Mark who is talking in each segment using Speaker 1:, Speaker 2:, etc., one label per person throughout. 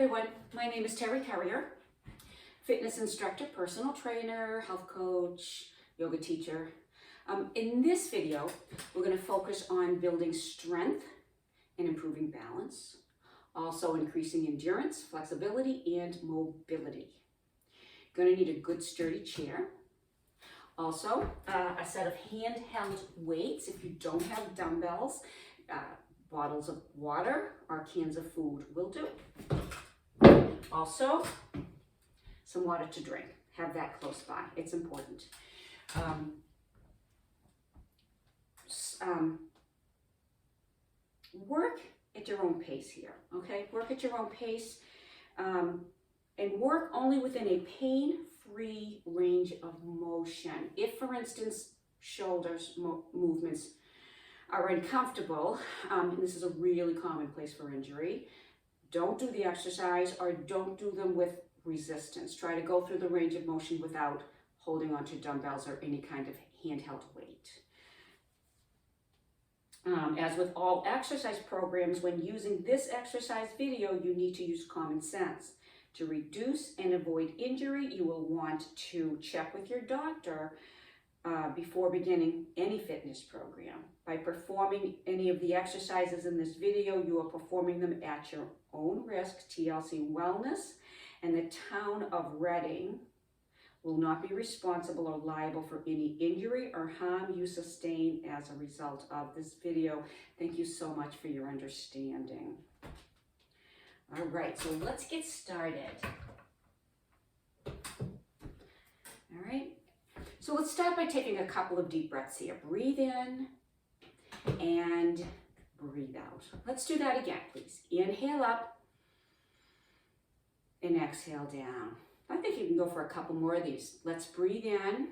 Speaker 1: everyone, my name is Terry Carrier, fitness instructor, personal trainer, health coach, yoga teacher. In this video, we're going to focus on building strength and improving balance, also increasing endurance, flexibility, and mobility. Going to need a good sturdy chair. Also, a set of handheld weights if you don't have dumbbells. Bottles of water or cans of food will do. Also, some water to drink. Have that close by. It's important. Work at your own pace here, okay? Work at your own pace and work only within a pain-free range of motion. If, for instance, shoulders movements are uncomfortable, and this is a really common place for injury, don't do the exercise or don't do them with resistance. Try to go through the range of motion without holding onto dumbbells or any kind of handheld weight. As with all exercise programs, when using this exercise video, you need to use common sense. To reduce and avoid injury, you will want to check with your doctor before beginning any fitness program. By performing any of the exercises in this video, you are performing them at your own risk. TLC Wellness and the town of Reading will not be responsible or liable for any injury or harm you sustain as a result of this video. Thank you so much for your understanding. All right, so let's get started. All right. So let's start by taking a couple of deep breaths here. Breathe in and breathe out. Let's do that again, please. Inhale up and exhale down. I think you can go for a couple more of these. Let's breathe in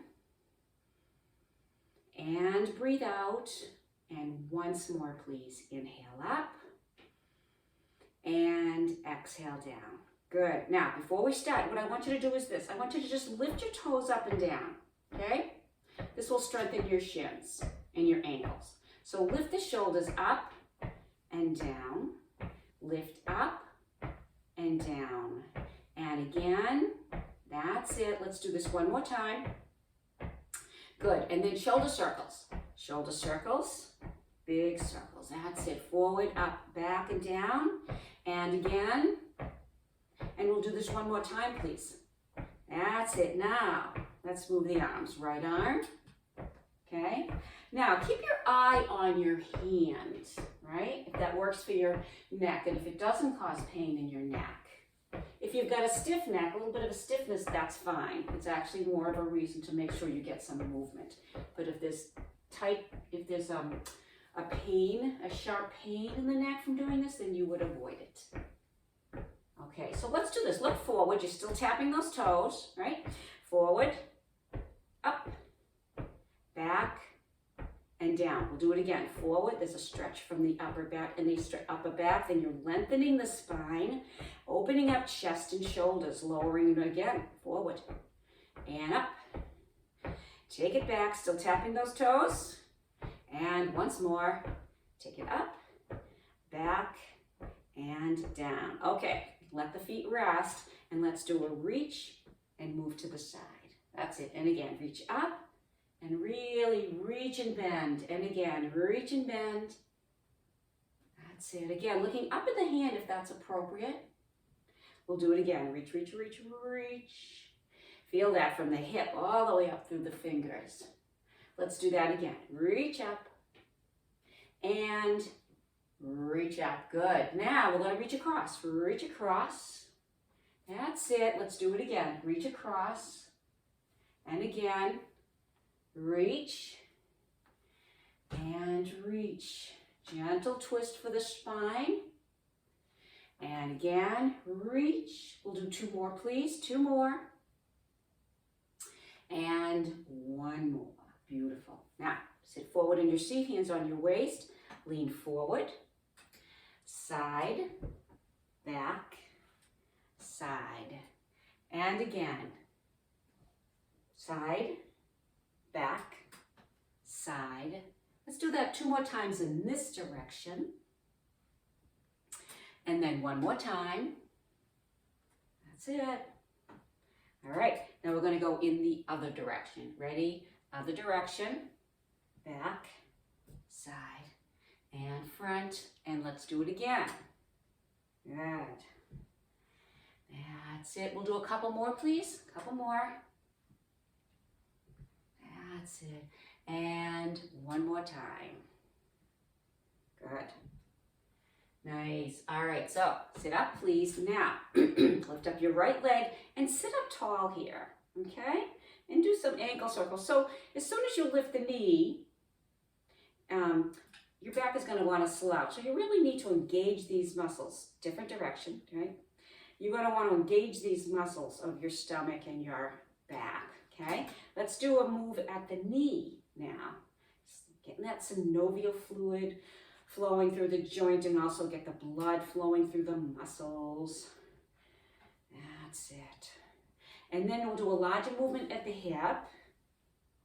Speaker 1: and breathe out. And once more, please. Inhale up and exhale down. Good. Now, before we start, what I want you to do is this. I want you to just lift your toes up and down. Okay? This will strengthen your shins and your ankles. So lift the shoulders up and down. Lift up and down. And again, that's it. Let's do this one more time. Good. And then shoulder circles. Shoulder circles, big circles. That's it. Forward, up, back, and down. And again. And we'll do this one more time, please. That's it. Now, let's move the arms. Right arm. Okay. Now, keep your eye on your hand, right? If that works for your neck, and if it doesn't cause pain in your neck. If you've got a stiff neck, a little bit of a stiffness, that's fine. It's actually more of a reason to make sure you get some movement. But if there's a pain, a sharp pain in the neck from doing this, then you would avoid it. Okay, so let's do this. Look forward. You're still tapping those toes, right? Forward, up, back, and down. We'll do it again. Forward, there's a stretch from the upper back and the upper back. Then you're lengthening the spine, opening up chest and shoulders, lowering it again. Forward and up. Take it back, still tapping those toes. And once more, take it up, back, and down. Okay, let the feet rest, and let's do a reach and move to the side. That's it. And again, reach up. And really reach and bend. And again, reach and bend. That's it. Again, looking up at the hand if that's appropriate. We'll do it again. Reach, reach, reach, reach. Feel that from the hip all the way up through the fingers. Let's do that again. Reach up and reach up. Good. Now we're going to reach across. Reach across. That's it. Let's do it again. Reach across. And again. Reach and reach. Gentle twist for the spine. And again, reach. We'll do two more, please. Two more. And one more. Beautiful. Now, sit forward in your seat, hands on your waist. Lean forward. Side, back, side. And again. Side, back, side. Let's do that two more times in this direction. And then one more time. That's it. All right, now we're going to go in the other direction. Ready? Other direction. Back, side, and front. And let's do it again. Good. That's it. We'll do a couple more, please. A couple more. That's it. And one more time. Good. Nice. All right, so sit up, please. Now, lift up your right leg and sit up tall here, okay? And do some ankle circles. So as soon as you lift the knee, your back is going to want to slouch. So you really need to engage these muscles. Different direction, right? You're going to want to engage these muscles of your stomach and your back, okay? Let's do a move at the knee now. Getting that synovial fluid flowing through the joint and also get the blood flowing through the muscles. That's it. And then we'll do a larger movement at the hip,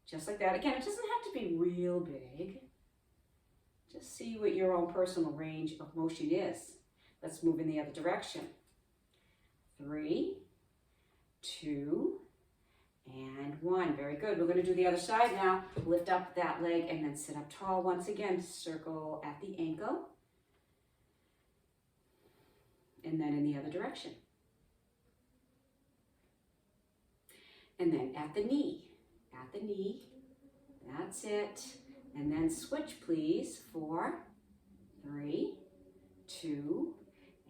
Speaker 1: just like that. Again, it doesn't have to be real big. Just see what your own personal range of motion is. Let's move in the other direction. 3, 2, and 1. Very good. We're going to do the other side now. Lift up that leg and then sit up tall once again. Circle at the ankle. And then in the other direction. And then at the knee. At the knee. That's it. And then switch, please. 4, 3, 2,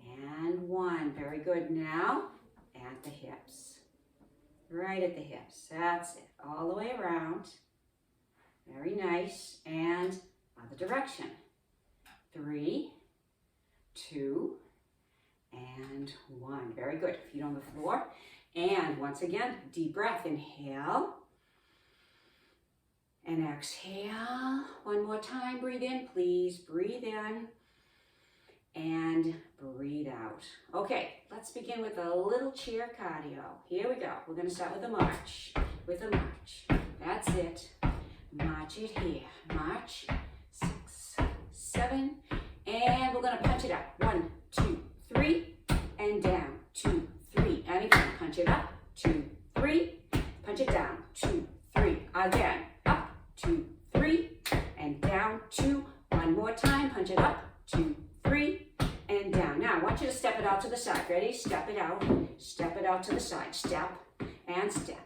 Speaker 1: and 1. Very good. Now at the hips. Right at the hips. That's it. All the way around. Very nice. And other direction. 3, 2, and 1. Very good. Feet on the floor. And once again, deep breath. Inhale. And exhale. One more time. Breathe in, please. Breathe in. And breathe out. Okay, let's begin with a little chair cardio. Here we go. We're going to start with a march. With a march. That's it. March it here. March. 6, 7. And we're going to punch it up. 1, 2, 3. And down. 2, 3. And again, punch it up. 2, 3. Punch it down. 2, 3. Again. Up. 2, 3. And down. 2. One more time. Punch it up. 2, 3. And down. Now, I want you to step it out to the side. Ready? Step it out. Step it out to the side. Step and step.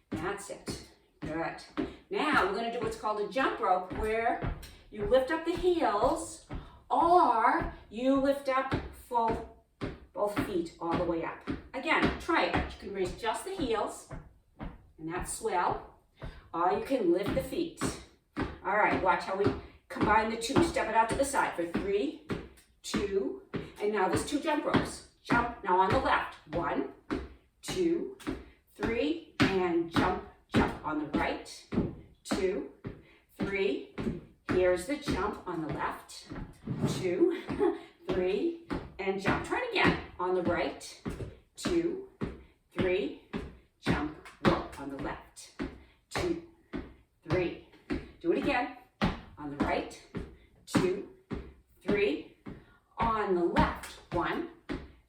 Speaker 1: That's it. Good. Now, we're going to do what's called a jump rope, where you lift up the heels or you lift up both feet all the way up. Again, try it. You can raise just the heels, and that's swell, or you can lift the feet. All right, watch how we combine the two. Step it out to the side for 3, 2, and now there's 2 jump ropes. Jump now on the left. 1, 2, 3, and jump, jump on the right. 2, 3. Here's the jump on the left. 2, 3, and jump. Try it again. On the right. 2, 3, jump, rope on the left. 2, 3. Do it again. On the right. 2, 3. On the left. 1,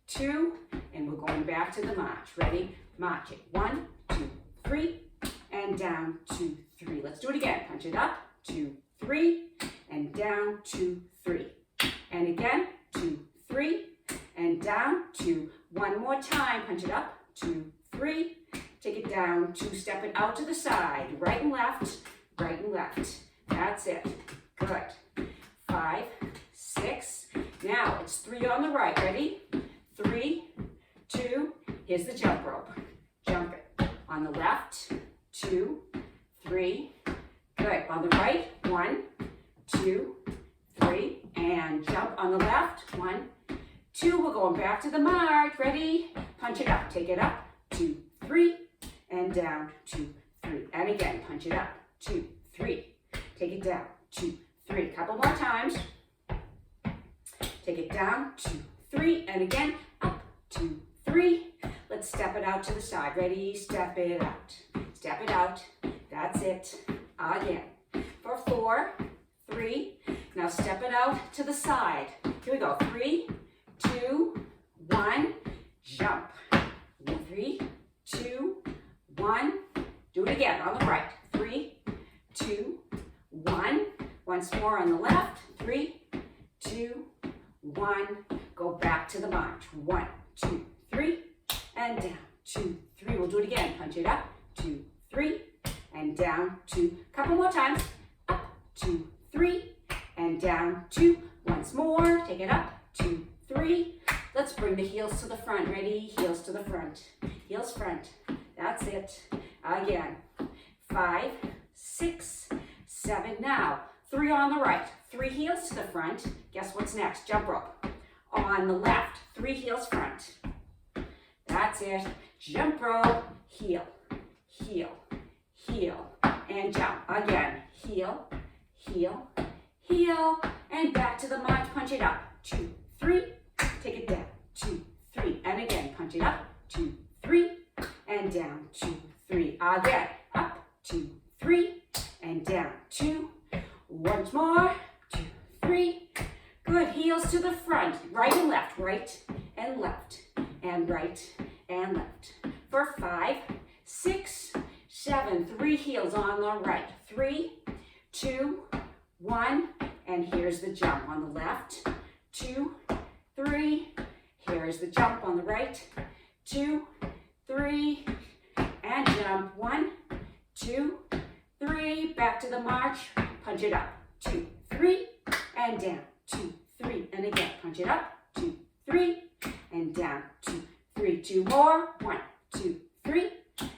Speaker 1: 2, and we're going back to the march. Ready? March it. 1, 2, 3, and down, 2, 3. Let's do it again. Punch it up. 2, 3, and down, 2, 3. And again, 2, 3, and down, 2. One more time. Punch it up. 2, 3. Take it down. 2. Step it out to the side. Right and left. Right and left. That's it. Good. 5, 6. Now it's 3 on the right. Ready? 3, 2. Here's the jump rope. Jump it. On the left. 2, 3. Good. On the right. 1, 2, 3. And jump on the left. 1, 2. We're going back to the march. Ready? Punch it up. Take it up. 2, 3. And down. 2, 3. And again, punch it up. 2, 3. Take it down. 2, 3. Couple more times. Take it down. 2, 3. And again, up. 2, 3. Let's step it out to the side. Ready? Step it out. Step it out. That's it. Again. For 4, 3. Now step it out to the side. Here we go. 3, 2, 1. Jump. it again on the right. 3, 2, 1. Once more on the left. 3, 2, 1. Go back to the march. 1, 2, 3, and down. 2, 3. We'll do it again. Punch it up. 2, 3, and down. 2. Couple more times. Up. 2, 3, and down. 2. Once more. Take it up. 2, 3. Let's bring the heels to the front. Ready? Heels to the front. Heels front. That's it. Again. 5, 6, 7. Now, 3 on the right. 3 heels to the front. Guess what's next? Jump rope. On the left. 3 heels front. That's it. Jump rope. Heel. Heel. Heel. And jump. Again. Heel. Heel. Heel. And back to the march. Punch it up. 2, 3. Take it down. 2, 3. And again. Punch it up. 2, 3. And down. 2, 3. Again. Up. 2, 3. And down. 2. Once more. 2, 3. Good. Heels to the front. Right and left. Right and left. And right and left. For 5, 6, 7. 3 heels on the right. 3, 2, 1. And here's the jump on the left. 2, 3. Here's the jump on the right. 2, 3. And jump. 1, 2, 3. Back to the march. Punch it up. 2, 3. And down. 2, 3. And again. Punch it up. 2, 3. And down. 2, 3. 2 more. 1, 2, 3.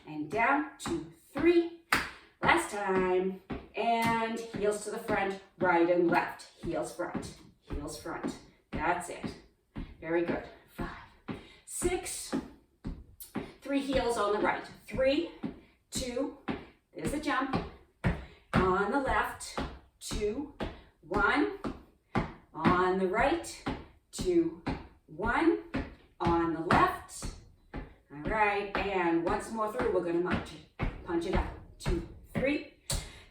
Speaker 1: And down. 2, 3. Last time. And heels to the front. Right and left. Heels front. Heels front. That's it. Very good. 5, 6. 3 heels on the right. 3, 2. There's the jump. On the left. 2, 1. On the right. 2, 1. On the left. All right. And once more through, we're going to march it. Punch it up. 2, 3.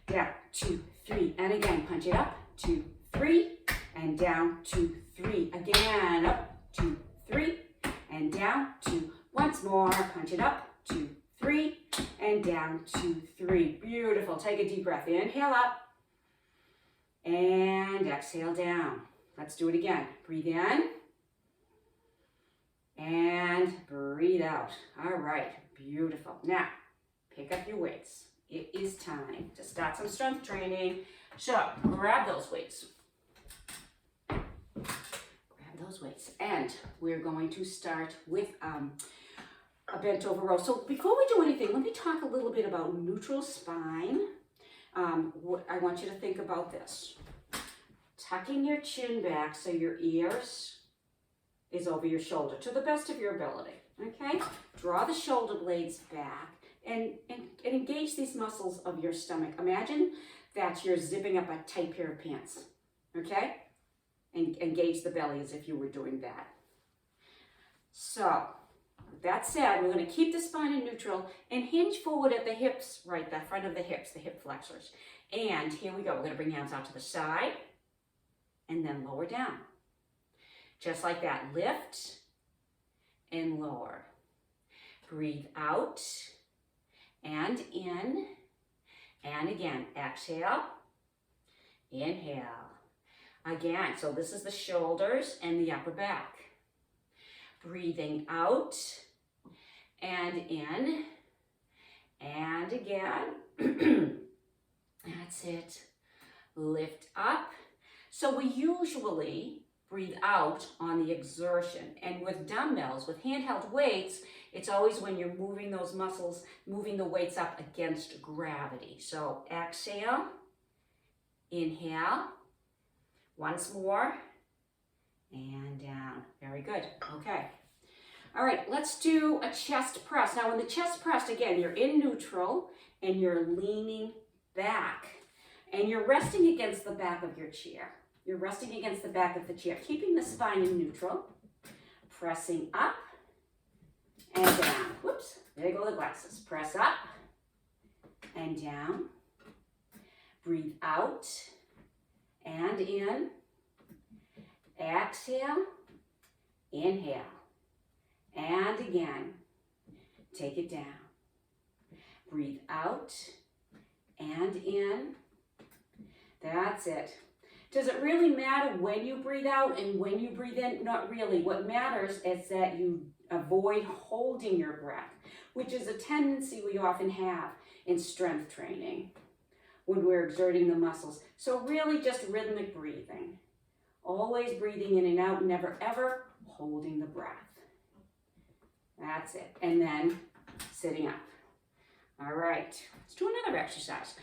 Speaker 1: Down. 2, 3. And again, punch it up. 2, 3. And down. 2, 3. Again. Up. 2, 3. And down. 2. Once more. Punch it up. 2, 3. And down. 2, 3. Beautiful. Take a deep breath. Inhale up. And exhale down. Let's do it again. Breathe in. And breathe out. All right. Beautiful. Now, pick up your weights. It is time to start some strength training. So, grab those weights. Grab those weights. And we're going to start with a bent over row. So, before we do anything, let me talk a little bit about neutral spine. I want you to think about this. Tucking your chin back so your ears is over your shoulder to the best of your ability. Okay? Draw the shoulder blades back. And engage these muscles of your stomach. Imagine that you're zipping up a tight pair of pants, okay? And engage the belly as if you were doing that. So, with that said, we're going to keep the spine in neutral and hinge forward at the hips, right, the front of the hips, the hip flexors. And here we go. We're going to bring hands out to the side and then lower down. Just like that. Lift and lower. Breathe out. And in, and again, exhale, inhale. Again, so this is the shoulders and the upper back. Breathing out, and in, and again. That's it. Lift up. So we usually breathe out on the exertion. And with dumbbells, with handheld weights, it's always when you're moving those muscles, moving the weights up against gravity. So exhale, inhale, once more, and down. Very good. Okay. All right, let's do a chest press. Now, in the chest press, again, you're in neutral and you're leaning back and you're resting against the back of your chair. You're resting against the back of the chair, keeping the spine in neutral, pressing up and down. Whoops, there go the glasses. Press up and down. Breathe out and in. Exhale, inhale, and again. Take it down. Breathe out and in. That's it. Does it really matter when you breathe out and when you breathe in? Not really. What matters is that you avoid holding your breath, which is a tendency we often have in strength training when we're exerting the muscles. So really just rhythmic breathing. Always breathing in and out, never ever holding the breath. That's it. And then sitting up. All right, let's do another exercise.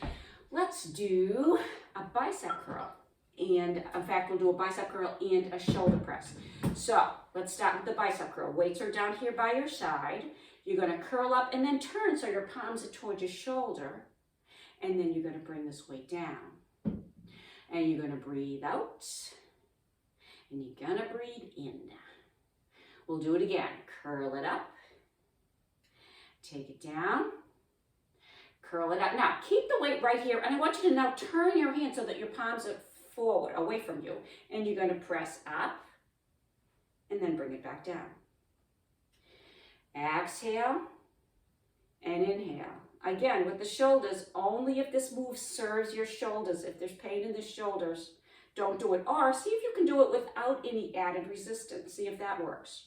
Speaker 1: Let's do a bicep curl. And in fact, we'll do a bicep curl and a shoulder press. So let's start with the bicep curl. Weights are down here by your side. You're going to curl up and then turn so your palms are towards your shoulder. And then you're going to bring this weight down. And you're going to breathe out. And you're going to breathe in. We'll do it again. Curl it up. Take it down. Curl it up. Now, keep the weight right here. And I want you to now turn your hands so that your palms are forward, away from you. And you're going to press up. And then bring it back down. Exhale. And inhale. Again, with the shoulders, only if this move serves your shoulders. If there's pain in the shoulders, don't do it. Or see if you can do it without any added resistance. See if that works.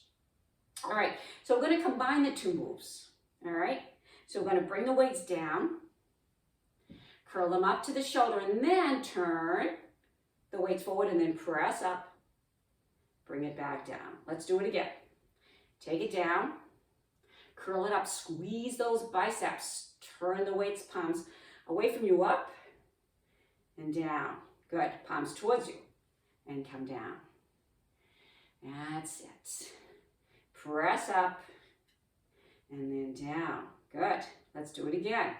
Speaker 1: All right, so we're going to combine the two moves. All right, so we're going to bring the weights down, curl them up to the shoulder, and then turn the weights forward and then press up. Bring it back down. Let's do it again. Take it down, curl it up, squeeze those biceps, turn the weights, palms away from you, up and down. Good, palms towards you and come down. That's it. Press up and then down. Good. Let's do it again.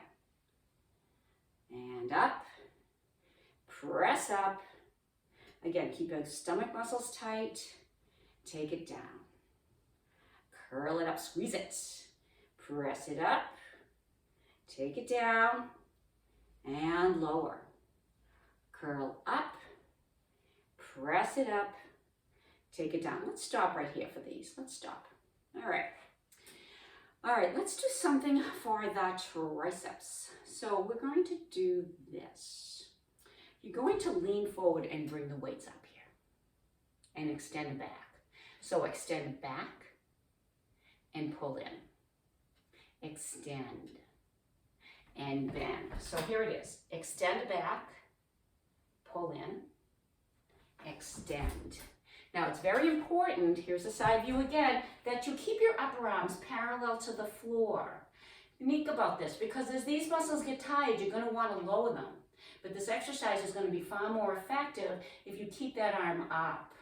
Speaker 1: And up. Press up. Again, keep your stomach muscles tight. Take it down. Curl it up. Squeeze it. Press it up. Take it down. And lower. Curl up. Press it up. Take it down. Let's stop right here for these. Let's stop. All right. All right, let's do something for the triceps. So we're going to do this. You're going to lean forward and bring the weights up here. And extend back. So extend back and pull in. Extend and bend. So here it is. Extend back, pull in, extend. Now it's very important, here's a side view again, that you keep your upper arms parallel to the floor. Think about this, because as these muscles get tired, you're going to want to lower them. But this exercise is going to be far more effective if you keep that arm up.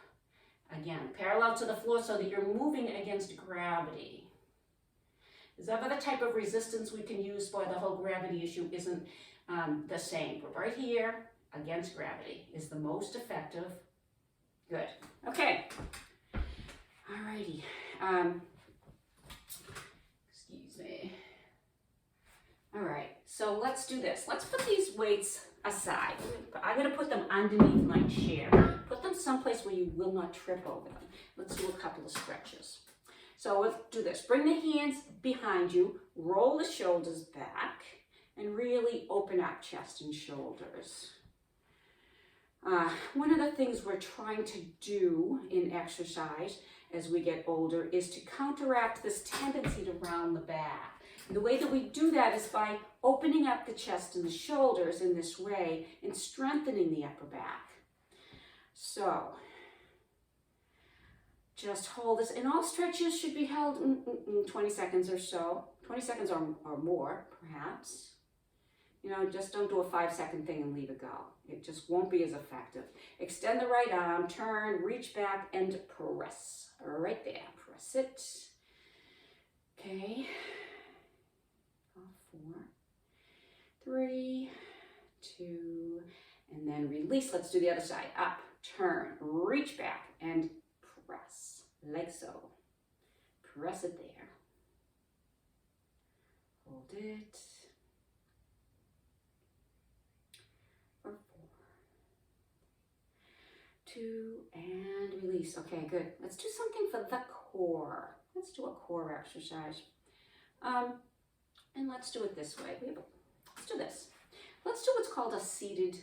Speaker 1: Again, parallel to the floor so that you're moving against gravity. This other type of resistance we can use for the whole gravity issue isn't the same. But right here, against gravity is the most effective. Good. Okay. Alrighty. Excuse me. All right. So let's do this. Let's put these weights aside. I'm going to put them underneath my chair. Put them someplace where you will not trip over them. Let's do a couple of stretches. So let's do this. Bring the hands behind you. Roll the shoulders back. And really open up chest and shoulders. One of the things we're trying to do in exercise as we get older is to counteract this tendency to round the back. And the way that we do that is by opening up the chest and the shoulders in this way and strengthening the upper back. So, just hold this. And all stretches should be held 20 seconds or so. 20 seconds or more, perhaps. You know, just don't do a 5-second thing and leave it go. It just won't be as effective. Extend the right arm, turn, reach back, and press. Right there. Press it. Okay. 4, 3, 2, and then release. Let's do the other side. Up, turn, reach back, and press. Like so. Press it there. Hold it. 2, and release. Okay, good. Let's do something for the core. Let's do a core exercise. And let's do it this way. Let's do this. Let's do what's called a seated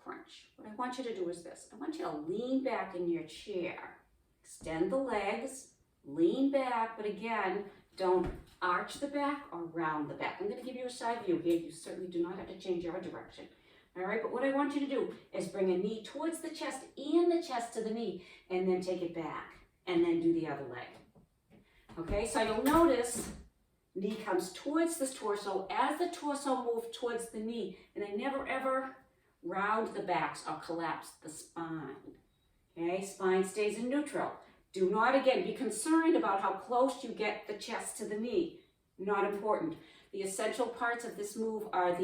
Speaker 1: crunch. What I want you to do is this. I want you to lean back in your chair. Extend the legs, lean back, but again, don't arch the back or round the back. I'm going to give you a side view here. You certainly do not have to change your direction. All right, but what I want you to do is bring a knee towards the chest and the chest to the knee, and then take it back, and then do the other leg. Okay, so you'll notice knee comes towards this torso as the torso moves towards the knee, and I never ever round the backs or collapse the spine. Okay, spine stays in neutral. Do not, again, be concerned about how close you get the chest to the knee. Not important. The essential parts of this move are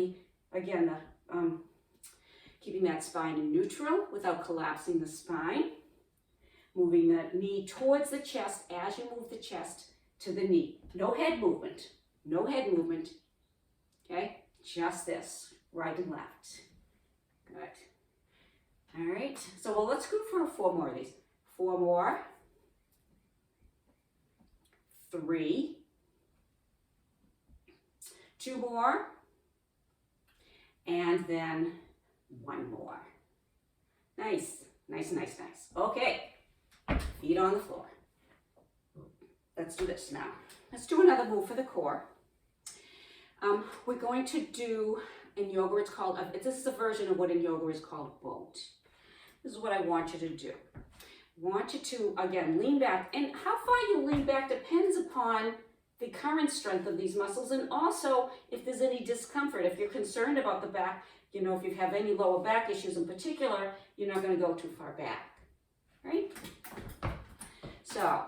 Speaker 1: keeping that spine in neutral without collapsing the spine. Moving the knee towards the chest as you move the chest to the knee. No head movement. No head movement. Okay? Just this. Right and left. Good. All right. So, well, let's go for 4 more of these. 4 more. 3. 2 more. And then 1 more. Nice. Nice, nice, nice. Okay. Feet on the floor. Let's do this now. Let's do another move for the core. We're going to do, in yoga it's called, this is a version of what in yoga is called boat. This is what I want you to do. I want you to, again, lean back. And how far you lean back depends upon the current strength of these muscles, and also if there's any discomfort. If you're concerned about the back, if you have any lower back issues in particular, you're not going to go too far back, right? So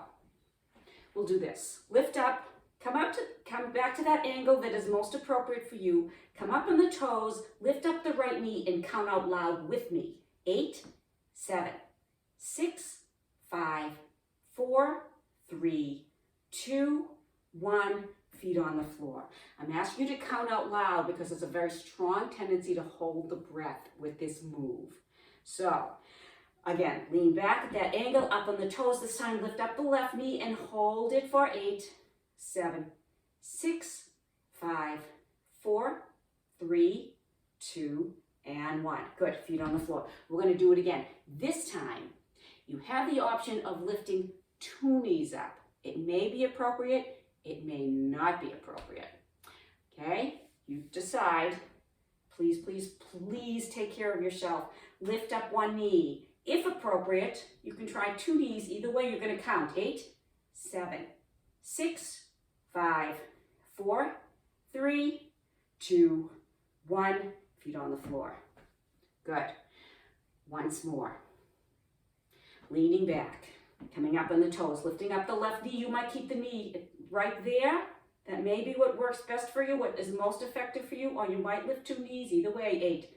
Speaker 1: we'll do this. Lift up, come back to that angle that is most appropriate for you. Come up on the toes, lift up the right knee, and count out loud with me. 8, 7, 6, 5, 4, 3, 2, 1, feet on the floor. I'm asking you to count out loud because there's a very strong tendency to hold the breath with this move. So, again, lean back at that angle, up on the toes. This time, lift up the left knee and hold it for 8, 7, 6, 5, 4, 3, 2, and 1. Good, feet on the floor. We're going to do it again. This time, you have the option of lifting 2 knees up. It may be appropriate. It may not be appropriate. Okay? You decide. Please, please, please take care of yourself. Lift up 1 knee. If appropriate, you can try 2 knees. Either way, you're going to count. 8, 7, 6, 5, 4, 3, 2, 1. Feet on the floor. Good. Once more. Leaning back. Coming up on the toes. Lifting up the left knee. You might keep the knee right there. That may be what works best for you, what is most effective for you, or you might lift 2 knees. Either way. 8,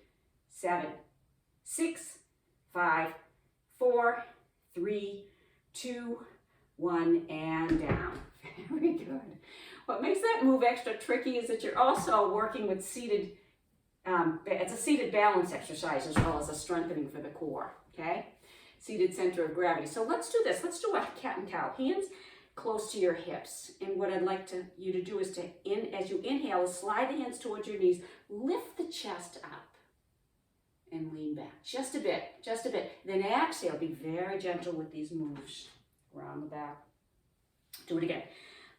Speaker 1: 7, 6, 5, 4, 3, 2, 1, and down. Very good. What makes that move extra tricky is that you're also working with seated, it's a seated balance exercise as well as a strengthening for the core, okay? Seated center of gravity. So let's do this. Let's do a cat and cow. Hands close to your hips. And what I'd like you to do is as you inhale, slide the hands towards your knees, lift the chest up and lean back. Just a bit, just a bit. Then exhale, be very gentle with these moves. Around the back. Do it again.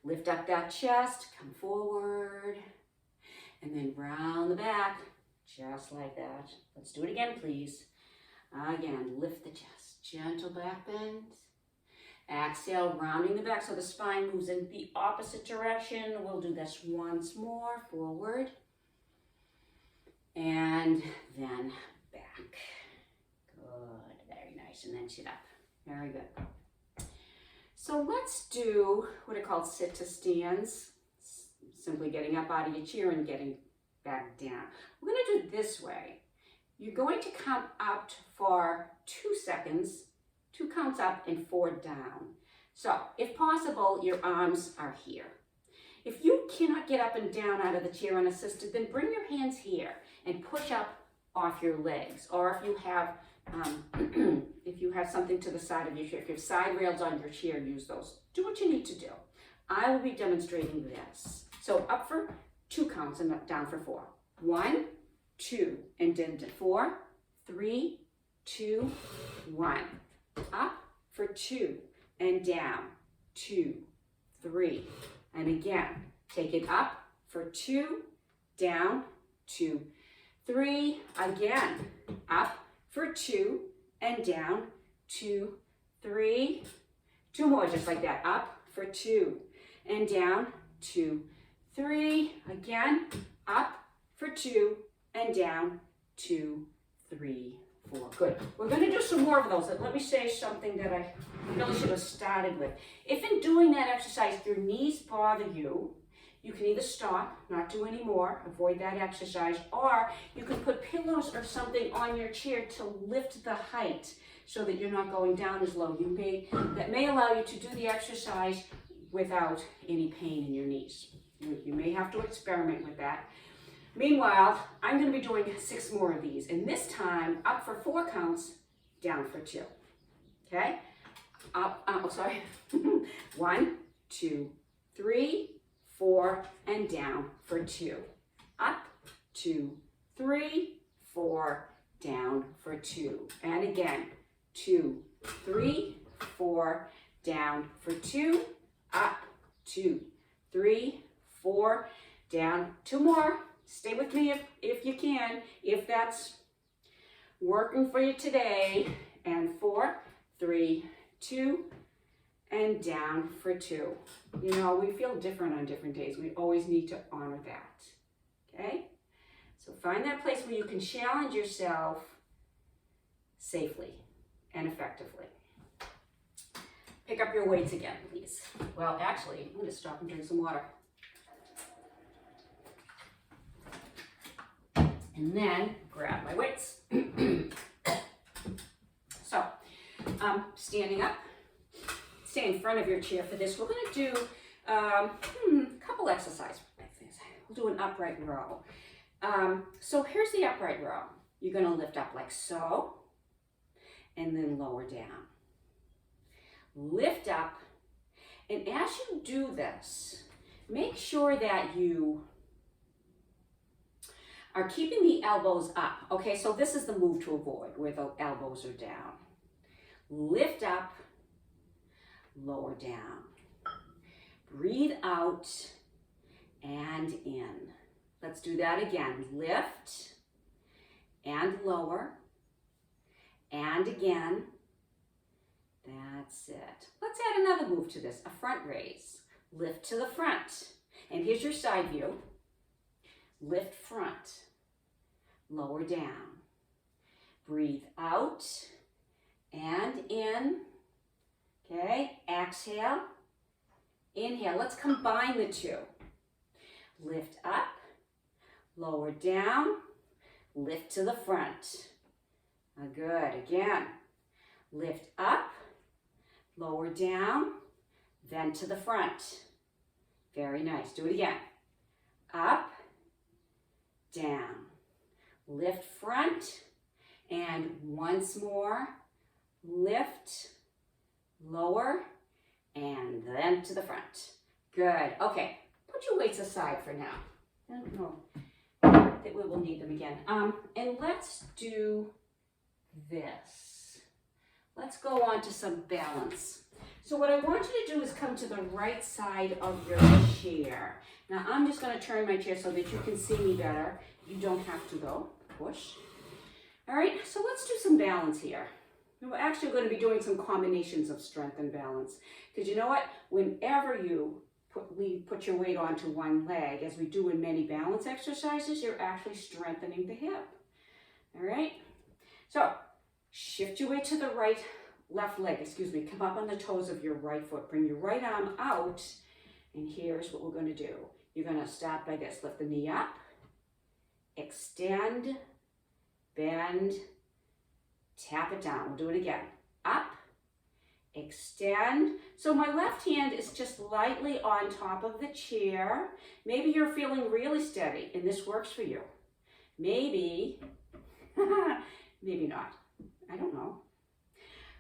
Speaker 1: Lift up that chest, come forward, and then round the back, just like that. Let's do it again, please. Again, lift the chest, gentle back bend. Exhale, rounding the back so the spine moves in the opposite direction. We'll do this once more, forward, and then back. Good, very nice, and then sit up. Very good. So let's do what are called sit to stands. Simply getting up out of your chair and getting back down. We're going to do it this way. You're going to count out for 2 seconds, 2 counts up and 4 down. So if possible, your arms are here. If you cannot get up and down out of the chair unassisted, then bring your hands here and push up off your legs. Or if you have something to the side of your chair, if you have side rails on your chair, use those. Do what you need to do. I will be demonstrating this. So up for 2 counts and down for 4. 1, 2, and then 4, 3, 2, 1. Up for 2 and down, 2, 3. And again, take it up for 2, down, 2, 3. Again, up for 2 and down, 2, 3. 2 more just like that. Up for 2 and down, 2, 3. Again, up for 2 and down, 2, 3, 4. Good. We're going to do some more of those. Let me say something that I really should have started with. If in doing that exercise your knees bother you, you can either stop, not do any more, avoid that exercise, or you can put pillows or something on your chair to lift the height so that you're not going down as low. That may allow you to do the exercise without any pain in your knees. You may have to experiment with that. Meanwhile, I'm going to be doing 6 more of these, and this time up for 4 counts, down for 2. Okay? Up, 1, 2, 3, 4, and down for 2. Up, 2, 3, 4, down for 2. And again, 2, 3, 4, down for 2. Up, 2, 3, 4, down. 2 more. Stay with me if you can, if that's working for you today. And 4, 3, 2, and down for 2. You know, we feel different on different days. We always need to honor that. Okay? So find that place where you can challenge yourself safely and effectively. Pick up your weights again, please. Well, actually, I'm going to stop and drink some water. And then grab my weights. So, standing up, stay in front of your chair for this. We're going to do a couple exercises. We'll do an upright row. So here's the upright row. You're going to lift up like so, and then lower down. Lift up, and as you do this, make sure that you are keeping the elbows up. Okay, so this is the move to avoid, where the elbows are down. Lift up, lower down. Breathe out and in. Let's do that again. Lift and lower and again. That's it. Let's add another move to this, a front raise. Lift to the front. And here's your side view. Lift front, lower down. Breathe out and in. Okay, exhale, inhale. Let's combine the two. Lift up, lower down, lift to the front. Good, again. Lift up, lower down, then to the front. Very nice, do it again. Up, down, lift front, and once more, lift, lower, and then to the front. Good, okay, put your weights aside for now. I don't know that we will need them again. And let's do this. Let's go on to some balance. So what I want you to do is come to the right side of your chair. Now I'm just going to turn my chair so that you can see me better. You don't have to though. Push. All right, so let's do some balance here. We're actually going to be doing some combinations of strength and balance. Because you know what? Whenever you put your weight onto one leg, as we do in many balance exercises, you're actually strengthening the hip. All right? So shift your weight to the left leg, come up on the toes of your right foot. Bring your right arm out, and here's what we're going to do. You're going to start by this. Lift the knee up, extend, bend, tap it down. We'll do it again. Up, extend. So my left hand is just lightly on top of the chair. Maybe you're feeling really steady, and this works for you. Maybe, maybe not. I don't know.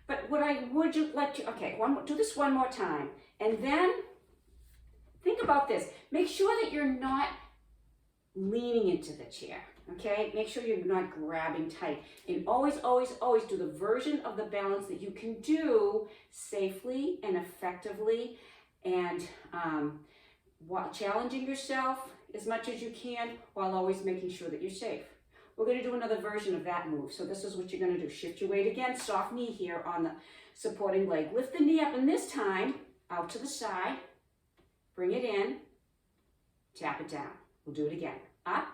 Speaker 1: But what I would you like to, okay, do this one more time. And then think about this. Make sure that you're not leaning into the chair, okay? Make sure you're not grabbing tight. And always, always, always do the version of the balance that you can do safely and effectively, and while challenging yourself as much as you can, while always making sure that you're safe. We're going to do another version of that move. So this is what you're going to do. Shift your weight again, soft knee here on the supporting leg. Lift the knee up, and this time, out to the side, bring it in, tap it down. We'll do it again. Up,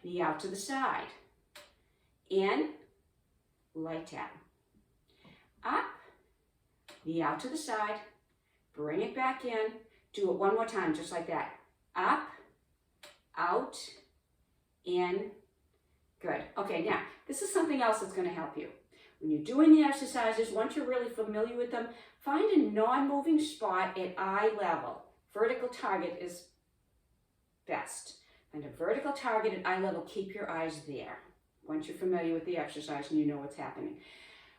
Speaker 1: knee out to the side, in, light tap. Up, knee out to the side, bring it back in. Do it one more time, just like that. Up, out, in. Good. Okay, now, this is something else that's going to help you. When you're doing the exercises, once you're really familiar with them, find a non-moving spot at eye level. Vertical target is best. Find a vertical target at eye level. Keep your eyes there. Once you're familiar with the exercise and you know what's happening.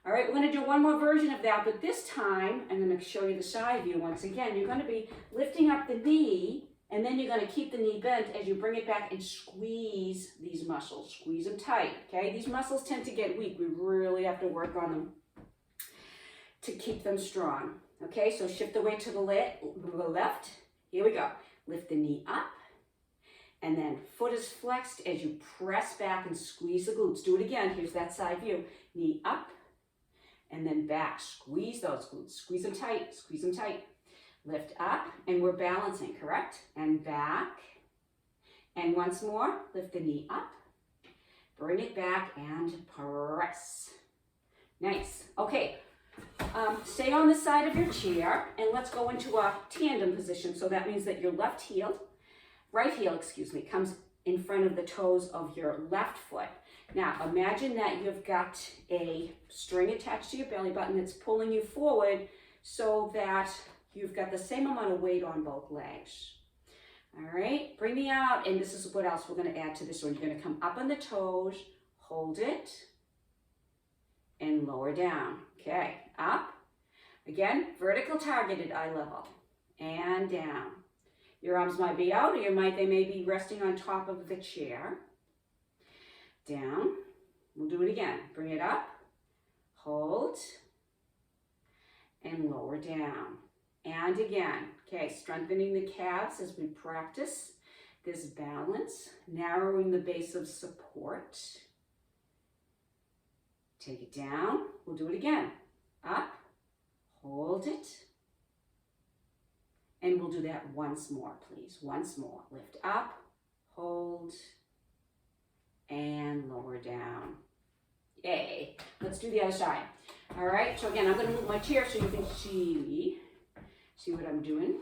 Speaker 1: All right, we're going to do one more version of that, but this time, I'm going to show you the side view once again. You're going to be lifting up the knee, and then you're going to keep the knee bent as you bring it back and squeeze these muscles. Squeeze them tight, okay? These muscles tend to get weak. We really have to work on them to keep them strong, okay? So shift the weight to the left. Here we go. Lift the knee up, and then foot is flexed as you press back and squeeze the glutes. Do it again. Here's that side view. Knee up, and then back. Squeeze those glutes. Squeeze them tight. Squeeze them tight. Lift up, and we're balancing, correct? And back. And once more, lift the knee up. Bring it back and press. Nice. Okay. Stay on the side of your chair, and let's go into a tandem position. So that means that your right heel, comes in front of the toes of your left foot. Now, imagine that you've got a string attached to your belly button that's pulling you forward so that you've got the same amount of weight on both legs. All right, bring me out, and this is what else we're going to add to this one. You're going to come up on the toes, hold it, and lower down. Okay, up. Again, vertical target at eye level, and down. Your arms might be out, or they may be resting on top of the chair. Down. We'll do it again. Bring it up, hold, and lower down. And again. Okay, strengthening the calves as we practice this balance, narrowing the base of support. Take it down. We'll do it again. Up, hold it, and we'll do that once more, please. Once more. Lift up, hold, and lower down. Yay. Let's do the other side. All right, so again, I'm going to move my chair so you can see what I'm doing.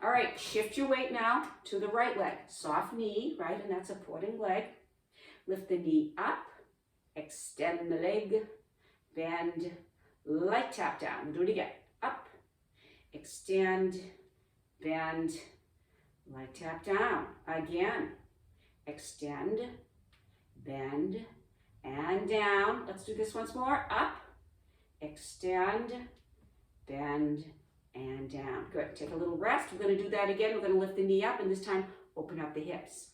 Speaker 1: All right, shift your weight now to the right leg. Soft knee, right, and that supporting leg. Lift the knee up, extend the leg, bend, light tap down. We'll do it again. Up, extend, bend, light tap down. Again, extend, bend, and down. Let's do this once more. Up, extend, bend, and down. Good. Take a little rest. We're going to do that again. We're going to lift the knee up, and this time open up the hips.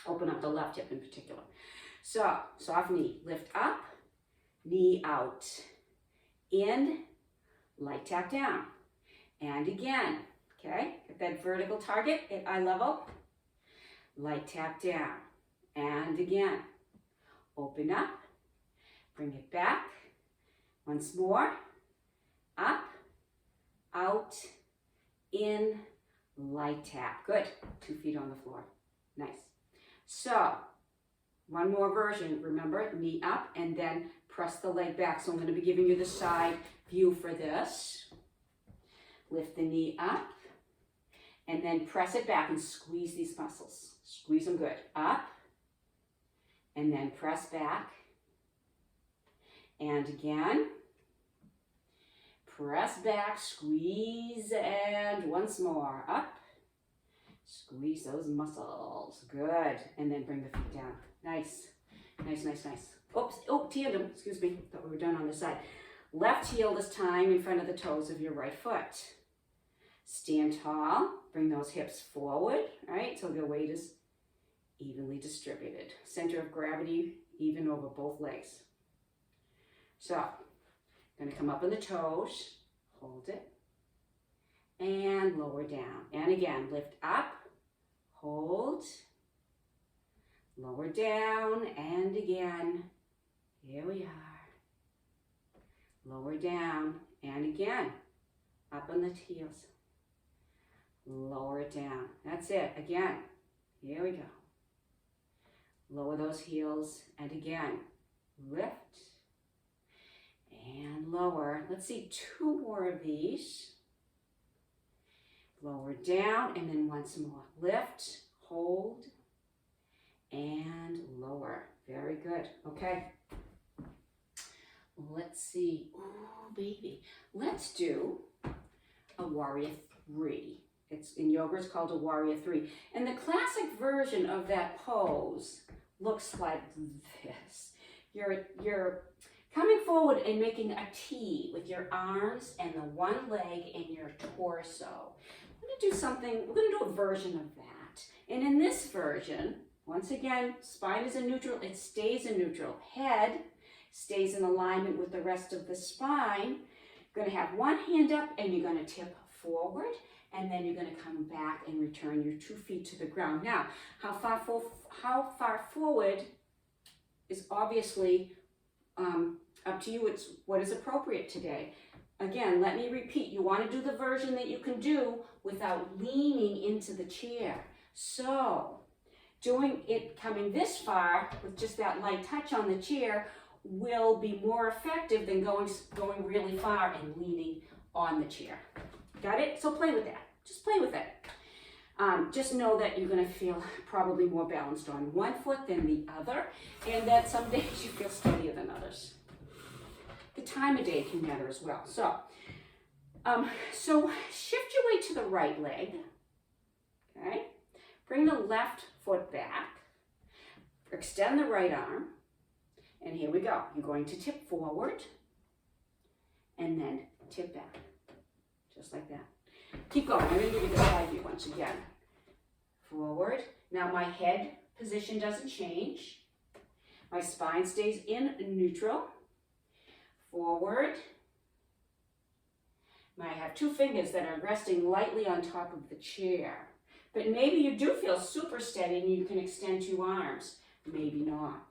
Speaker 1: Open up the left hip in particular. So, soft knee. Lift up, knee out. In, light tap down. And again. Okay? Get that vertical target at eye level. Light tap down. And again. Open up. Bring it back. Once more. Up. Out, in, light tap. Good. 2 feet on the floor. Nice. So, one more version. Remember, knee up and then press the leg back. So I'm going to be giving you the side view for this. Lift the knee up and then press it back and squeeze these muscles. Squeeze them good. Up and then press back. And again. Press back, squeeze, and once more. Up. Squeeze those muscles. Good. And then bring the feet down. Nice. Nice, nice, nice. Oops. Oh, tandem. Excuse me. Thought we were done on this side. Left heel this time in front of the toes of your right foot. Stand tall. Bring those hips forward. Right? So the weight is evenly distributed. Center of gravity even over both legs. So, going to come up on the toes, hold it, and lower down. And again, lift up, hold, lower down, and again. Here we are. Lower down, and again, up on the heels. Lower it down. That's it. Again, here we go. Lower those heels, and again, lift and lower. Let's see 2 more of these. Lower down, and then once more. Lift, hold, and lower. Very good. Okay. Let's see. Oh, baby. Let's do a warrior 3. It's in yoga, it's called a warrior 3. And the classic version of that pose looks like this. You're coming forward and making a T with your arms and the one leg and your torso. We're going to do something, we're going to do a version of that. And in this version, once again, spine is in neutral, it stays in neutral. Head stays in alignment with the rest of the spine. You're going to have one hand up and you're going to tip forward, and then you're going to come back and return your 2 feet to the ground. Now, how far forward is obviously up to you. It's what is appropriate today. Again, let me repeat. You want to do the version that you can do without leaning into the chair. So, doing it coming this far with just that light touch on the chair will be more effective than going really far and leaning on the chair. Got it? So play with that. Just play with it. Just know that you're going to feel probably more balanced on one foot than the other, and that some days you feel steadier than others. The time of day can matter as well. So shift your weight to the right leg. Okay? Bring the left foot back. Extend the right arm. And here we go. You're going to tip forward and then tip back. Just like that. Keep going. I'm going to give you the side view once again. Forward. Now my head position doesn't change. My spine stays in neutral. Forward. Now I have 2 fingers that are resting lightly on top of the chair. But maybe you do feel super steady and you can extend 2 arms. Maybe not.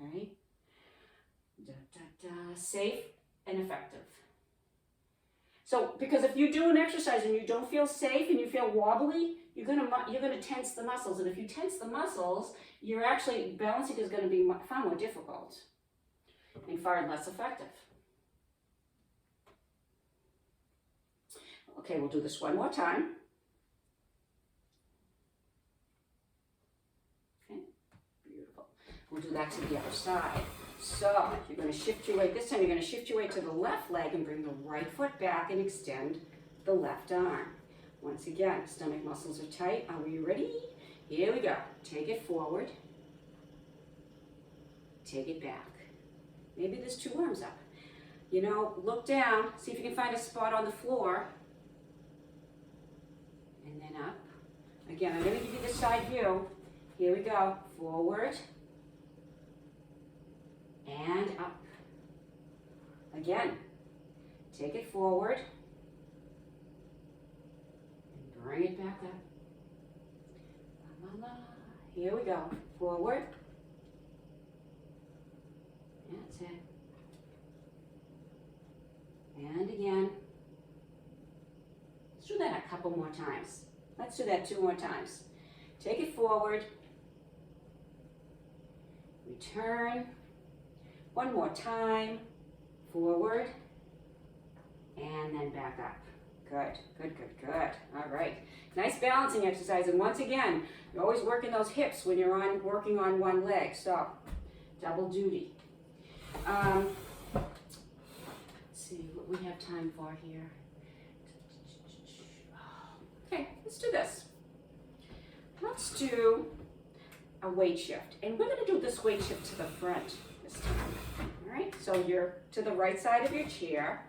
Speaker 1: Okay? Da, da, da. Safe and effective. So, because if you do an exercise and you don't feel safe and you feel wobbly, you're gonna tense the muscles. And if you tense the muscles, you're actually, balancing is gonna be far more difficult and far less effective. Okay, we'll do this one more time. Okay, beautiful. We'll do that to the other side. So you're going to shift your weight. This time you're going to shift your weight to the left leg and bring the right foot back and extend the left arm. Once again, stomach muscles are tight. Are we ready? Here we go. Take it forward. Take it back. Maybe there's 2 arms up. You know, look down. See if you can find a spot on the floor. And then up. Again, I'm going to give you the side view. Here we go. Forward. And up. Again, take it forward and bring it back up. La, la, la. Here we go. Forward. That's it. And again. Let's do that a couple more times. Let's do that 2 more times. Take it forward. Return. 1 more time, forward, and then back up. Good, good, good, good. All right. Nice balancing exercise. And once again, you're always working those hips when you're working on one leg. So, double duty. Let's see what we have time for here. Okay, let's do this. Let's do a weight shift. And we're going to do this weight shift to the front. All right, so you're to the right side of your chair,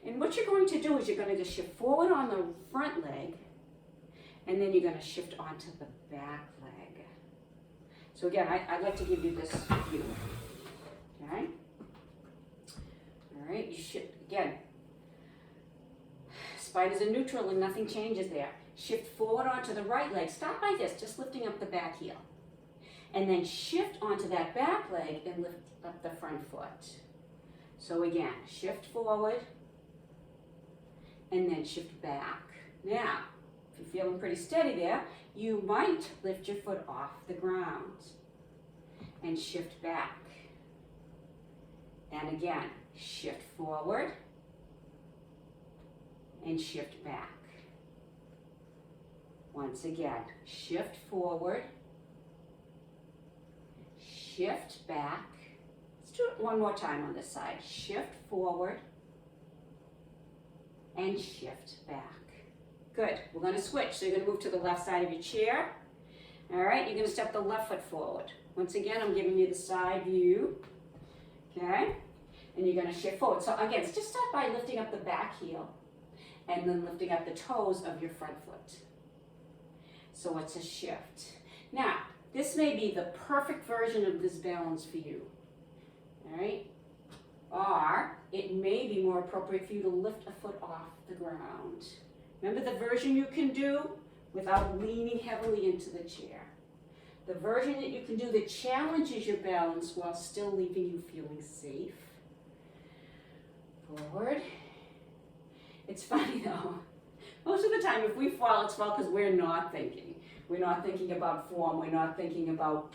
Speaker 1: and what you're going to do is you're going to just shift forward on the front leg, and then you're going to shift onto the back leg. So again, I'd like to give you this view. Okay. All right, you should, again, spine's in neutral and nothing changes there. Shift forward onto the right leg. Start by this, just lifting up the back heel. And then shift onto that back leg and lift up the front foot. So again, shift forward and then shift back. Now, if you're feeling pretty steady there, you might lift your foot off the ground and shift back. And again, shift forward and shift back. Once again, shift forward, shift back. Let's do it one more time on this side. Shift forward and shift back. Good. We're going to switch. So you're going to move to the left side of your chair. All right, you're going to step the left foot forward. Once again, I'm giving you the side view. Okay, and you're going to shift forward. So again, just start by lifting up the back heel and then lifting up the toes of your front foot. So it's a shift. Now, this may be the perfect version of this balance for you. All right, or it may be more appropriate for you to lift a foot off the ground. Remember the version you can do without leaning heavily into the chair. The version that you can do that challenges your balance while still leaving you feeling safe. Forward. It's funny though. Most of the time if we fall, it's because we're not thinking. We're not thinking about form. We're not thinking about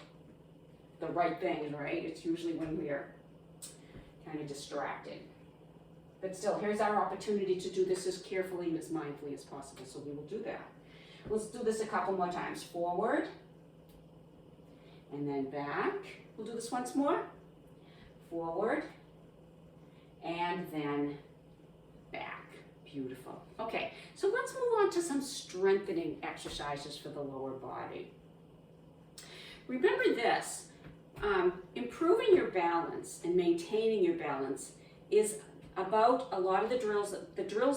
Speaker 1: the right things, right? It's usually when we're kind of distracted. But still, here's our opportunity to do this as carefully and as mindfully as possible, so we will do that. Let's do this a couple more times. Forward, and then back. We'll do this once more. Forward, and then back. Beautiful. Okay, so let's move on to some strengthening exercises for the lower body. Remember this, improving your balance and maintaining your balance is about a lot of the drills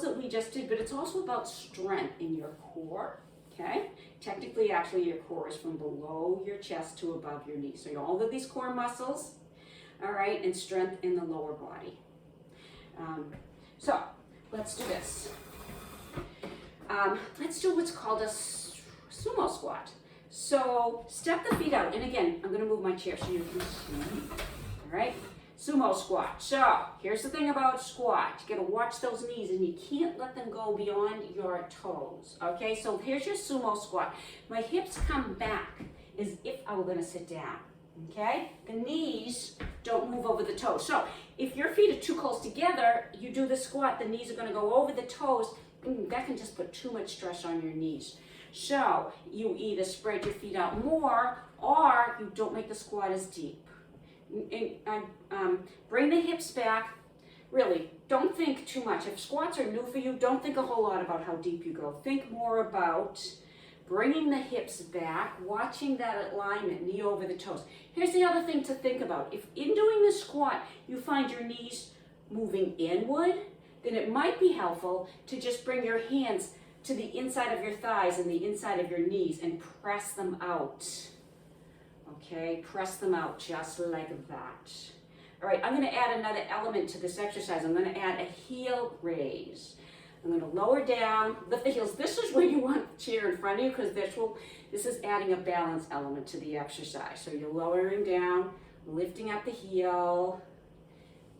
Speaker 1: that we just did, but it's also about strength in your core, okay? Technically, actually, your core is from below your chest to above your knees. So all of these core muscles, all right, and strength in the lower body. So let's do this. Let's do what's called a sumo squat. So step the feet out, and again, I'm gonna move my chair so you can see, all right? Sumo squat. So here's the thing about squat. You gotta watch those knees and you can't let them go beyond your toes. Okay, so here's your sumo squat. My hips come back as if I were gonna sit down. Okay, the knees don't move over the toes. So if your feet are too close together, you do the squat, the knees are gonna go over the toes. That can just put too much stress on your knees. So you either spread your feet out more or you don't make the squat as deep. Bring the hips back. Really, don't think too much. If squats are new for you, don't think a whole lot about how deep you go. Think more about bringing the hips back, watching that alignment, knee over the toes. Here's the other thing to think about. If in doing the squat, you find your knees moving inward, then it might be helpful to just bring your hands to the inside of your thighs and the inside of your knees and press them out. Okay, press them out just like that. All right, I'm gonna add another element to this exercise. I'm gonna add a heel raise. I'm gonna lower down, lift the heels. This is where you want the chair in front of you because this is adding a balance element to the exercise. So you're lowering down, lifting up the heel,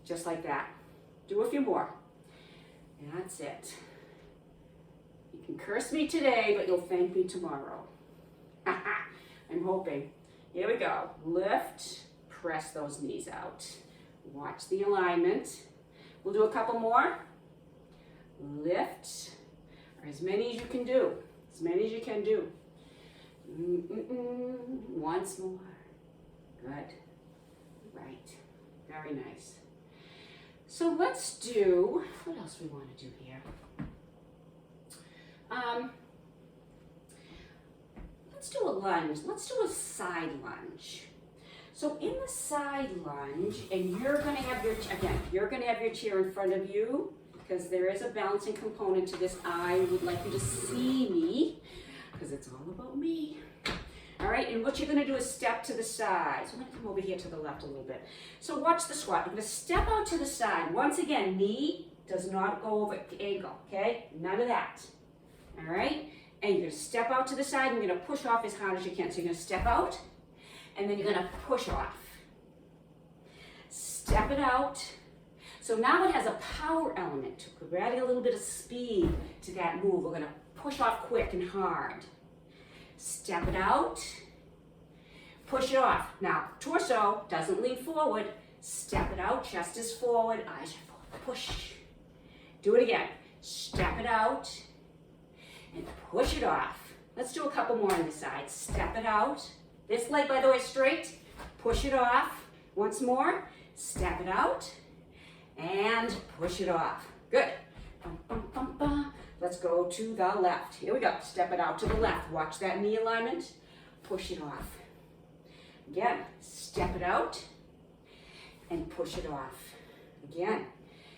Speaker 1: just like that. Do a few more. That's it. You can curse me today, but you'll thank me tomorrow. I'm hoping. Here we go. Lift, press those knees out. Watch the alignment. We'll do a couple more. Lift, or as many as you can do. As many as you can do. Once more. Good. Right. Very nice. So let's do, what else we want to do here? Let's do a lunge. Let's do a side lunge. So in the side lunge, and you're going to have your chair in front of you because there is a balancing component to this. I would like you to see me because it's all about me. All right. right? And what you're gonna do is step to the side. So I'm gonna come over here to the left a little bit. So watch the squat. I'm gonna step out to the side. Once again, knee does not go over the ankle, okay? None of that, all right? And you're gonna step out to the side and you're gonna push off as hard as you can. So you're gonna step out and then you're gonna push off. Step it out. So now it has a power element to it. We're adding a little bit of speed to that move. We're gonna push off quick and hard. Step it out, push it off. Now, torso doesn't lean forward. Step it out, chest is forward, eyes are forward. Push. Do it again. Step it out and push it off. Let's do a couple more on this side. Step it out. This leg, by the way, straight. Push it off. Once more. Step it out and push it off. Good. Bum, bum, bum, bum. Let's go to the left. Here we go. Step it out to the left. Watch that knee alignment. Push it off. Again, step it out and push it off. Again,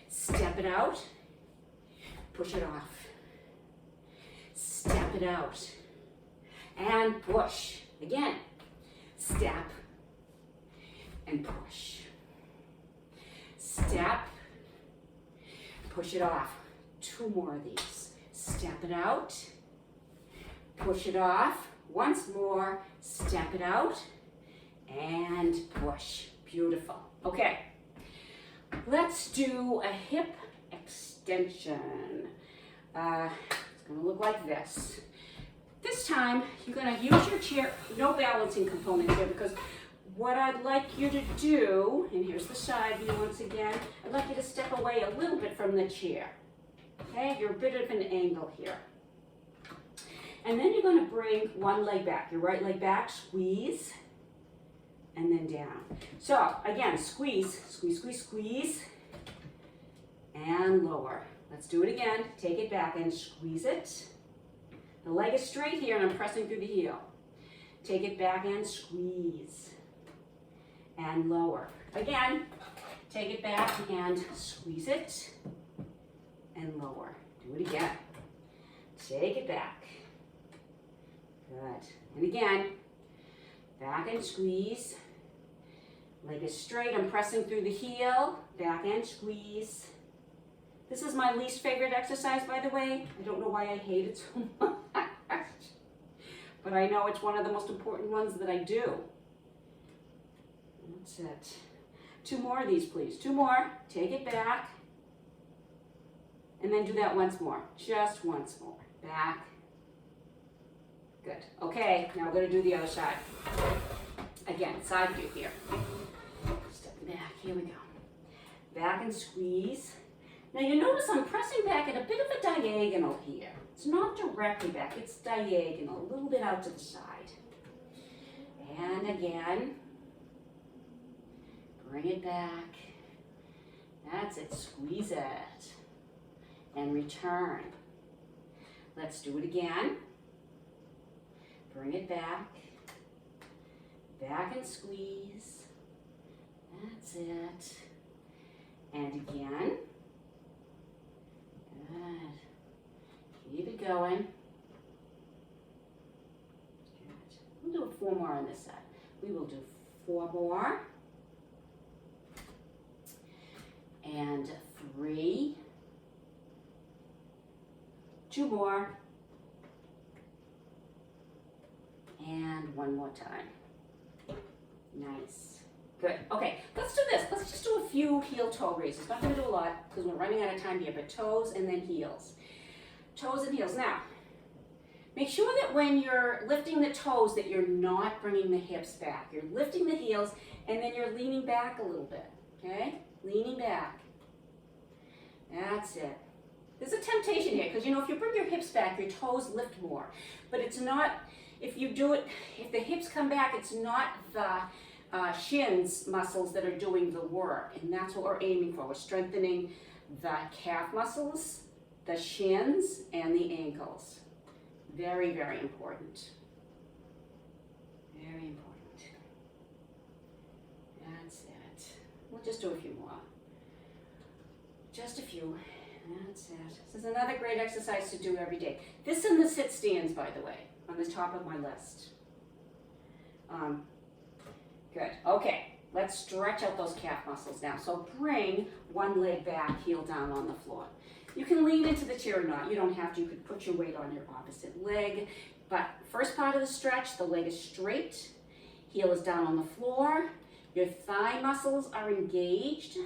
Speaker 1: step it out, push it off. Step it out and push. Again, step and push. Step, push it off. 2 more of these. Step it out, push it off. Once more, step it out and push. Beautiful. Okay, let's do a hip extension. It's gonna look like this. This time, you're gonna use your chair, no balancing component here, because what I'd like you to do, and here's the side view once again, I'd like you to step away a little bit from the chair. Okay, you're a bit of an angle here. And then you're gonna bring one leg back, your right leg back, squeeze, and then down. So again, squeeze, squeeze, squeeze, squeeze, and lower. Let's do it again. Take it back and squeeze it. The leg is straight here and I'm pressing through the heel. Take it back and squeeze, and lower. Again, take it back and squeeze it, and lower. Do it again. Take it back. Good. And again, back and squeeze. Leg is straight, I'm pressing through the heel, back and squeeze. This is my least favorite exercise, by the way. I don't know why I hate it so much, but I know it's one of the most important ones that I do. That's it. 2 more of these, please. 2 more. Take it back. And then do that once more. Just once more. Back. Good. Okay, now we're going to do the other side. Again, side view here. Step back. Here we go. Back and squeeze. Now you notice I'm pressing back at a bit of a diagonal here. It's not directly back. It's diagonal. A little bit out to the side. And again. Bring it back. That's it. Squeeze it. And return. Let's do it again. Bring it back. Back and squeeze. That's it. And again. Good. Keep it going. Good. We'll do 4 more on this side. We will do 4 more. And 3. 2 more. And 1 more time. Nice. Good. Okay, let's do this. Let's just do a few heel-toe raises. Not going to do a lot because we're running out of time here, but toes and then heels. Toes and heels. Now, make sure that when you're lifting the toes that you're not bringing the hips back. You're lifting the heels and then you're leaning back a little bit. Okay? Leaning back. That's it. There's a temptation here because, you know, if you bring your hips back, your toes lift more. But it's not, if you do it, if the hips come back, it's not the shins muscles that are doing the work. And that's what we're aiming for. We're strengthening the calf muscles, the shins, and the ankles. Very, very important. Very important. That's it. We'll just do a few more. Just a few. That's it. This is another great exercise to do every day. This and the sit stands, by the way, on the top of my list. Good. Okay, let's stretch out those calf muscles now. So bring one leg back, heel down on the floor. You can lean into the chair or not. You don't have to. You could put your weight on your opposite leg. But first part of the stretch, the leg is straight. Heel is down on the floor. Your thigh muscles are engaged.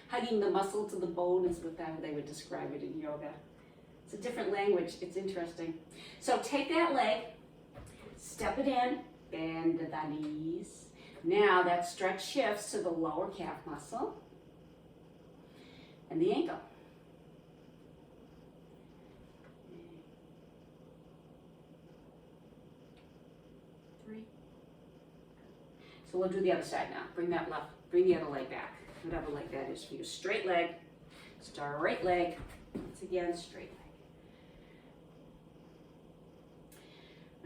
Speaker 1: Hugging the muscle to the bone is what they would describe it in yoga. It's a different language. It's interesting. So take that leg, step it in, bend the knees. Now that stretch shifts to the lower calf muscle and the ankle. Three. So we'll do the other side now. Bring the other leg back. Whatever leg that is for you. Straight leg, once again, straight leg.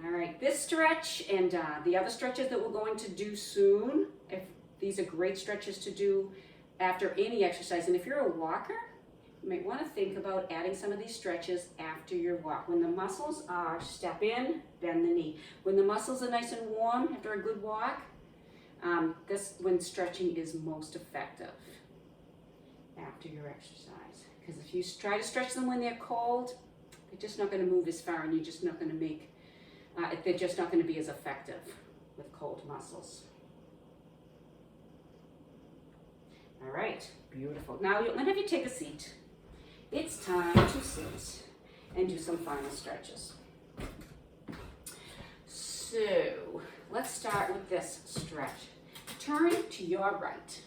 Speaker 1: All right, this stretch and the other stretches that we're going to do soon, these are great stretches to do after any exercise. And if you're a walker, you might want to think about adding some of these stretches after your walk. When the muscles are, step in, bend the knee. When the muscles are nice and warm after a good walk, this when stretching is most effective after your exercise. Because if you try to stretch them when they're cold, they're just not going to move as far, and you're just not going to make, they're just not going to be as effective with cold muscles. All right, beautiful. Now, I'm going to have you take a seat. It's time to sit and do some final stretches. So, let's start with this stretch. Turn to your right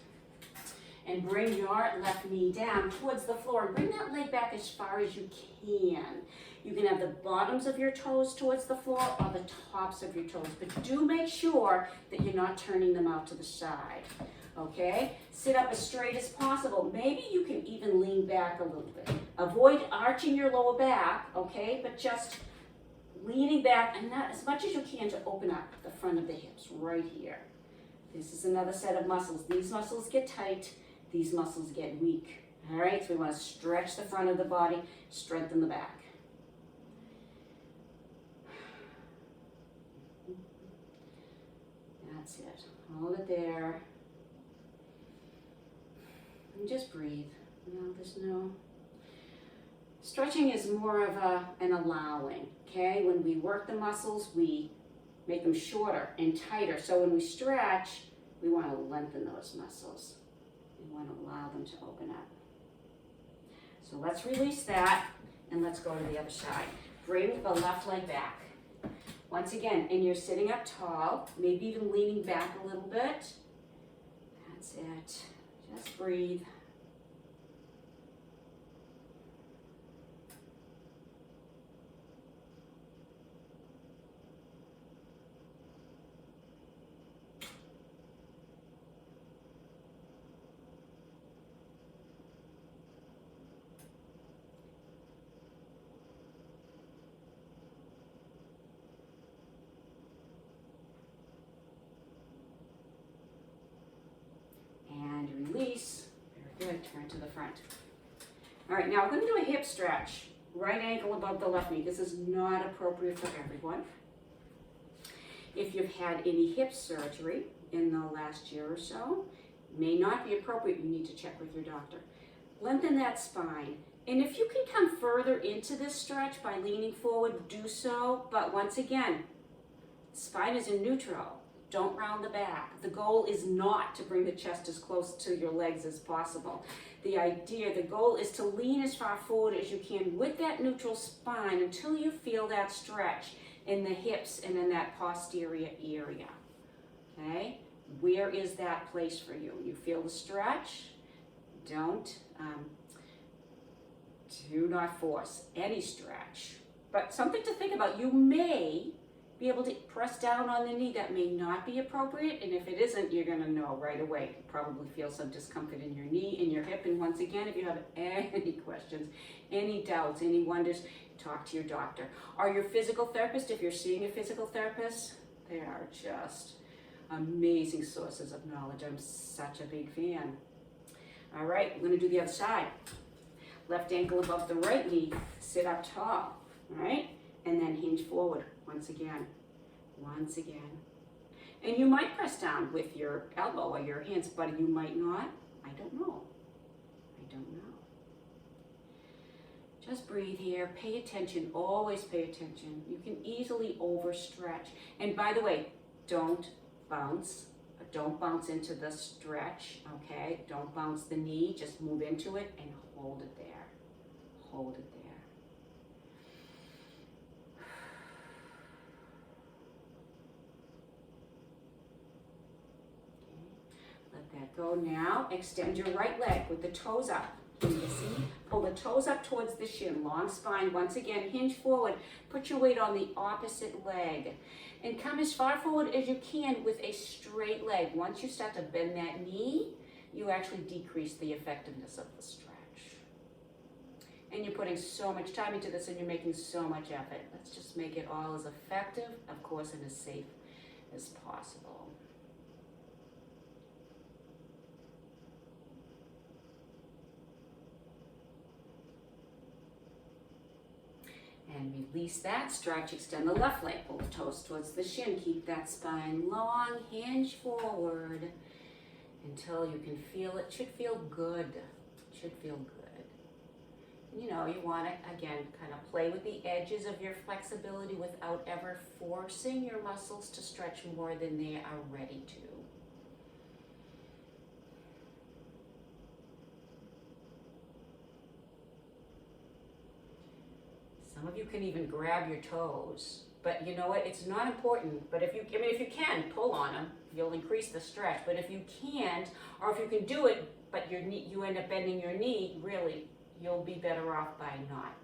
Speaker 1: and bring your left knee down towards the floor. Bring that leg back as far as you can. You can have the bottoms of your toes towards the floor or the tops of your toes, but do make sure that you're not turning them out to the side. Okay? Sit up as straight as possible. Maybe you can even lean back a little bit. Avoid arching your lower back, okay? But just leaning back, and not as much as you can, to open up the front of the hips right here. This is another set of muscles. These muscles get tight, these muscles get weak. All right, so we want to stretch the front of the body, strengthen the back. That's it. Hold it there. And just breathe. There's no... Stretching is more of an allowing, okay? When we work the muscles, we make them shorter and tighter. So when we stretch, we want to lengthen those muscles. We want to allow them to open up. So let's release that, and let's go to the other side. Bring the left leg back. Once again, and you're sitting up tall, maybe even leaning back a little bit. That's it. Just breathe. Release. Very good. Turn to the front. All right, now we're going to do a hip stretch. Right ankle above the left knee. This is not appropriate for everyone. If you've had any hip surgery in the last year or so, may not be appropriate. You need to check with your doctor. Lengthen that spine. And if you can come further into this stretch by leaning forward, do so. But once again, spine is in neutral. Don't round the back. The goal is not to bring the chest as close to your legs as possible. The goal is to lean as far forward as you can with that neutral spine until you feel that stretch in the hips and in that posterior area. Okay? Where is that place for you? You feel the stretch? Do not force any stretch. But something to think about. You may be able to press down on the knee. That may not be appropriate, and if it isn't, you're going to know right away. You probably feel some discomfort in your knee, in your hip, and once again, if you have any questions, any doubts, any wonders, talk to your doctor. Or your physical therapist, if you're seeing a physical therapist. They are just amazing sources of knowledge. I'm such a big fan. All right, we're going to do the other side. Left ankle above the right knee, sit up tall, all right? and then hinge forward once again. Once again. And you might press down with your elbow or your hands, but you might not. I don't know. I don't know. Just breathe here. Pay attention. Always pay attention. You can easily overstretch. And by the way, don't bounce. Don't bounce into the stretch, okay? Don't bounce the knee. Just move into it and hold it there. Hold it there. That go. Now extend your right leg with the toes up. Can you see? Pull the toes up towards the shin. Long spine. Once again, hinge forward. Put your weight on the opposite leg. And come as far forward as you can with a straight leg. Once you start to bend that knee, you actually decrease the effectiveness of the stretch. And you're putting so much time into this and you're making so much effort. Let's just make it all as effective, of course, and as safe as possible. And release that, stretch, extend the left leg, pull the toes towards the shin, keep that spine long, hinge forward until you can feel it. Should feel good, should feel good. You know, you want to, again, kind of play with the edges of your flexibility without ever forcing your muscles to stretch more than they are ready to. Some of you can even grab your toes, but you know what? It's not important. But if you can, pull on them. You'll increase the stretch. But if you can't, or if you can do it, but you end up bending your knee, really, you'll be better off by not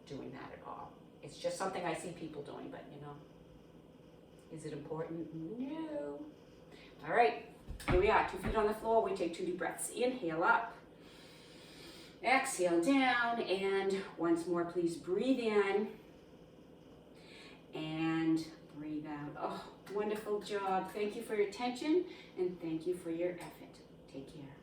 Speaker 1: doing that at all. It's just something I see people doing, but you know, is it important? No. All right, here we are. 2 feet on the floor. We take 2 deep breaths. Inhale up. Exhale down, and once more, please breathe in and breathe out. Oh, wonderful job. Thank you for your attention, and thank you for your effort. Take care.